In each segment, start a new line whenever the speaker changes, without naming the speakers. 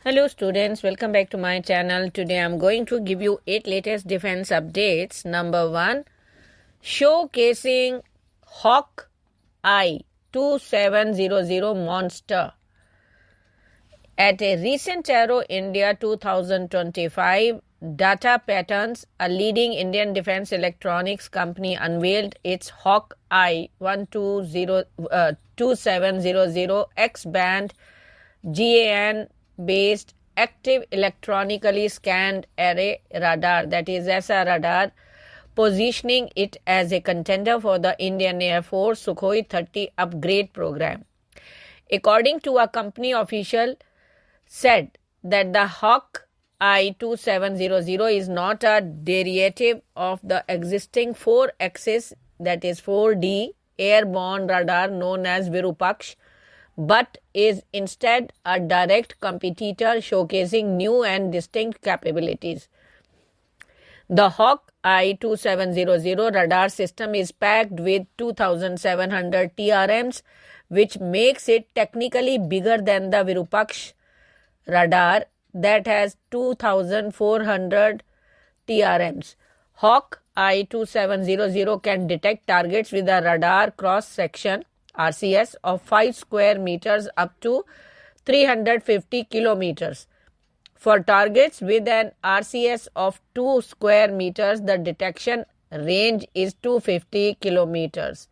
Hello students, welcome back to my channel. Today I'm going to give you 8 latest defense updates. Number 1, showcasing Hawk-Eye 2700 monster. At a recent Aero India 2025 Data Patterns, a leading Indian defense electronics company unveiled its Hawk-Eye 2700 X-band GAN based active electronically scanned array radar, that is ESA radar, positioning it as a contender for the Indian Air Force Sukhoi 30 upgrade program. According to a company official, said that the Hawk-Eye 2700 is not a derivative of the existing 4-axis, that is 4D airborne radar known as Virupaksh, but is instead a direct competitor showcasing new and distinct capabilities. The Hawk-Eye 2700 radar system is packed with 2700 TRMs, which makes it technically bigger than the Virupaksh radar that has 2400 TRMs. Hawk-Eye 2700 can detect targets with a radar cross-section RCS of 5 square meters up to 350 kilometers. For targets with an RCS of 2 square meters, the detection range is 250 kilometers.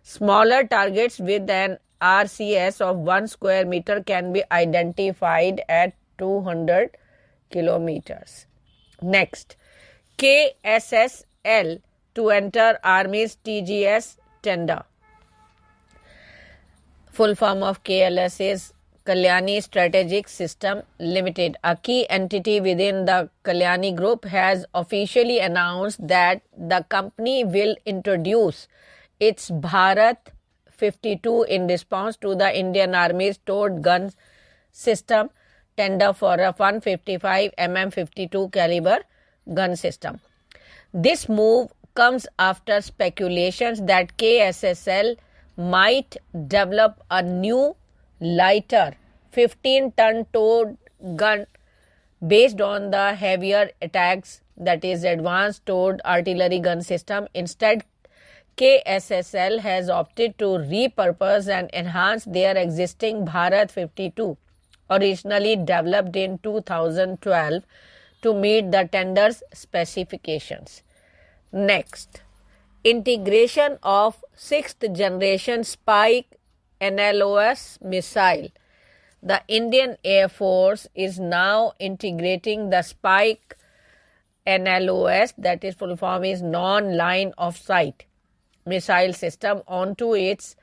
Smaller targets with an RCS of 1 square meter can be identified at 200 kilometers. Next, KSSL to enter Army's TGS tender. Full form of KLS is Kalyani Strategic System Limited. A key entity within the Kalyani Group has officially announced that the company will introduce its Bharat 52 in response to the Indian Army's towed gun system tender for a 155 mm52 caliber gun system. This move comes after speculations that KSSL might develop a new lighter 15-ton towed gun based on the heavier attacks, that is advanced towed artillery gun system. Instead, KSSL has opted to repurpose and enhance their existing Bharat 52, originally developed in 2012, to meet the tender's specifications. Next, integration of 6th generation Spike NLOS missile. The Indian Air Force is now integrating the Spike NLOS, that is full form is non-line of sight missile system, onto its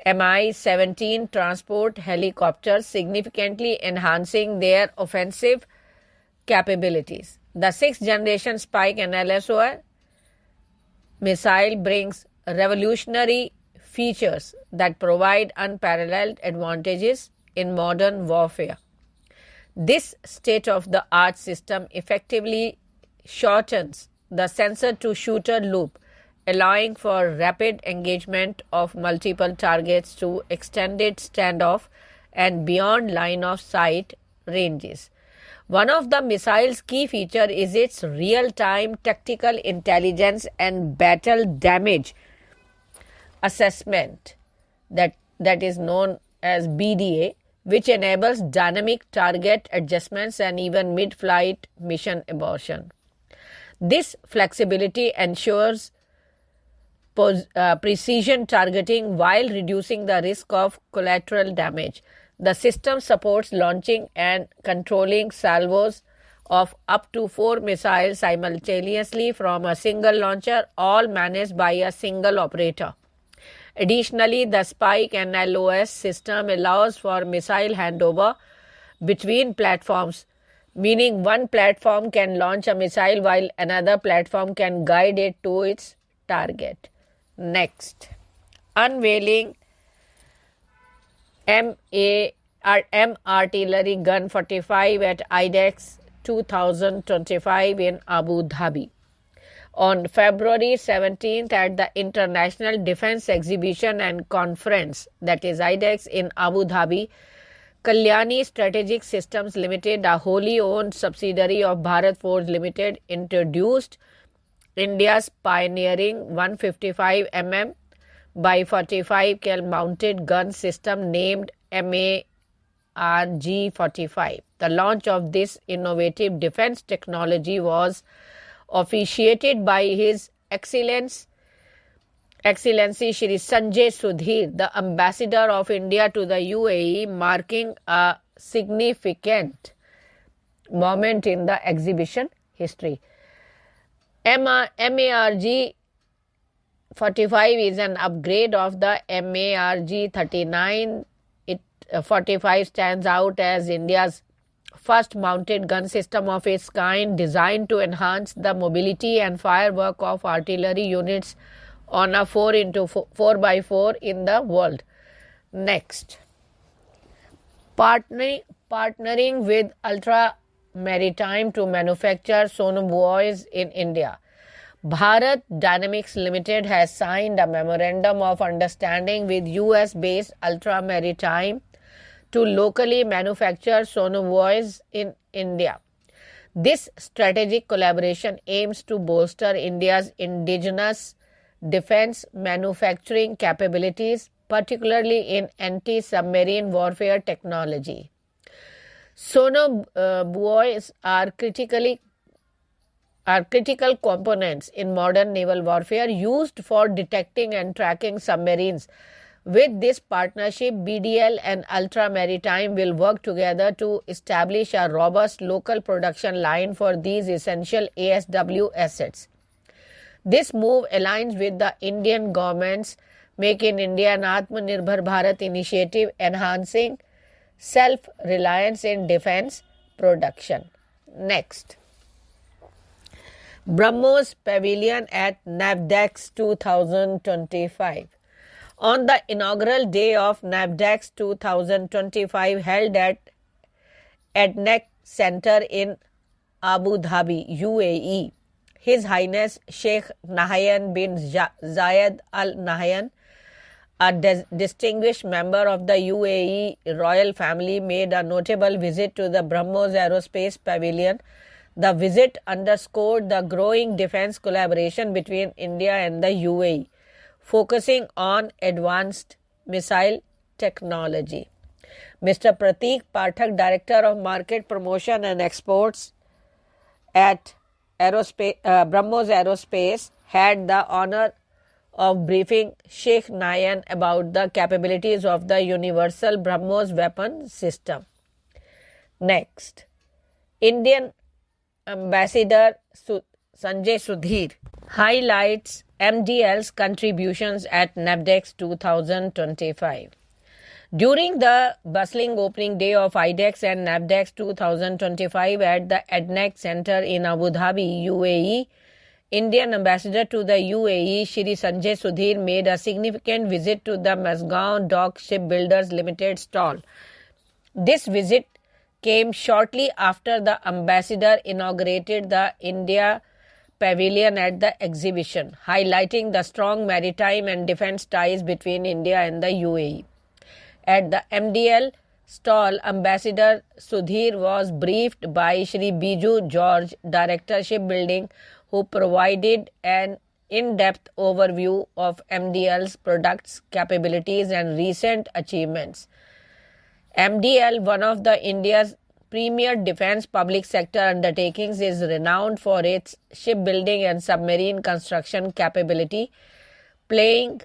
Mi-17 transport helicopters, significantly enhancing their offensive capabilities. The 6th generation Spike NLOS missile brings revolutionary features that provide unparalleled advantages in modern warfare. This state-of-the-art system effectively shortens the sensor-to-shooter loop, allowing for rapid engagement of multiple targets to extended standoff and beyond line of sight ranges. One of the missile's key features is its real-time tactical intelligence and battle damage assessment, that is known as BDA, which enables dynamic target adjustments and even mid-flight mission abortion. This flexibility ensures precision targeting while reducing the risk of collateral damage. The system supports launching and controlling salvos of up to 4 missiles simultaneously from a single launcher, all managed by a single operator. Additionally, the Spike NLOS system allows for missile handover between platforms, meaning one platform can launch a missile while another platform can guide it to its target. Next, unveiling M Artillery Gun 45 at IDEX 2025 in Abu Dhabi. On February 17th at the International Defense Exhibition and Conference, that is IDEX in Abu Dhabi, Kalyani Strategic Systems Limited, a wholly owned subsidiary of Bharat Forge Limited, introduced India's pioneering 155 mm by 45 cal mounted gun system named MARG-45. The launch of this innovative defense technology was officiated by His Excellency Shri Sanjay Sudhir, the Ambassador of India to the UAE, marking a significant moment in the exhibition history. MARG 45 is an upgrade of the MARG 39. 45 stands out as India's first mounted gun system of its kind, designed to enhance the mobility and firework of artillery units on a 4x4 in the world. Next, partnering with Ultra Maritime to manufacture sonobuoys in India. Bharat Dynamics Limited has signed a memorandum of understanding with US-based Ultra Maritime to locally manufacture sonobuoys in India. This strategic collaboration aims to bolster India's indigenous defense manufacturing capabilities, particularly in anti-submarine warfare technology. Sonobuoys are critical components in modern naval warfare used for detecting and tracking submarines. With this partnership, BDL and Ultra Maritime will work together to establish a robust local production line for these essential ASW assets. This move aligns with the Indian government's Make in India and Atmanirbhar Bharat initiative, enhancing self-reliance in defense production. Next, BrahMos Pavilion at NAVDEX 2025. On the inaugural day of NAVDEX 2025 held at ADNEC Center in Abu Dhabi, UAE, His Highness Sheikh Nahyan bin Zayed Al Nahyan, a distinguished member of the UAE royal family, made a notable visit to the BrahMos Aerospace Pavilion. The visit underscored the growing defense collaboration between India and the UAE, focusing on advanced missile technology. Mr. Prateek Pathak, Director of Market Promotion and Exports at BrahMos Aerospace, had the honor of briefing Sheikh Nahyan about the capabilities of the Universal BrahMos weapon system. Next, Indian Ambassador Sanjay Sudhir highlights MDL's contributions at NAVDEX 2025. During the bustling opening day of IDEX and NAVDEX 2025 at the ADNEC Center in Abu Dhabi, UAE, Indian Ambassador to the UAE, Shri Sanjay Sudhir, made a significant visit to the Mazgaon Dock Shipbuilders Limited stall. This visit came shortly after the ambassador inaugurated the India Pavilion at the exhibition, highlighting the strong maritime and defense ties between India and the UAE. At the MDL stall, Ambassador Sudhir was briefed by Shri Biju George, Director Shipbuilding, who provided an in-depth overview of MDL's products, capabilities and recent achievements. MDL, one of the India's premier defense public sector undertakings, is renowned for its shipbuilding and submarine construction capability, playing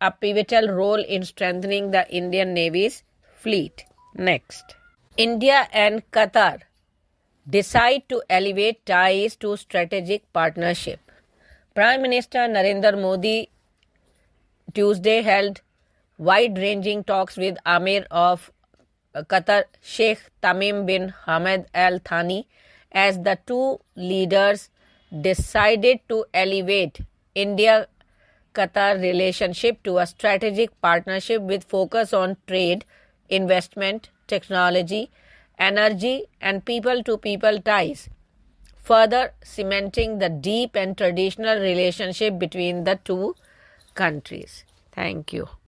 a pivotal role in strengthening the Indian Navy's fleet. Next, India and Qatar decide to elevate ties to strategic partnership. Prime Minister Narendra Modi Tuesday held wide-ranging talks with Amir of Qatar Sheikh Tamim bin Hamad Al Thani as the two leaders decided to elevate India-Qatar relationship to a strategic partnership with focus on trade, investment, technology, energy and people-to-people ties, further cementing the deep and traditional relationship between the two countries. Thank you.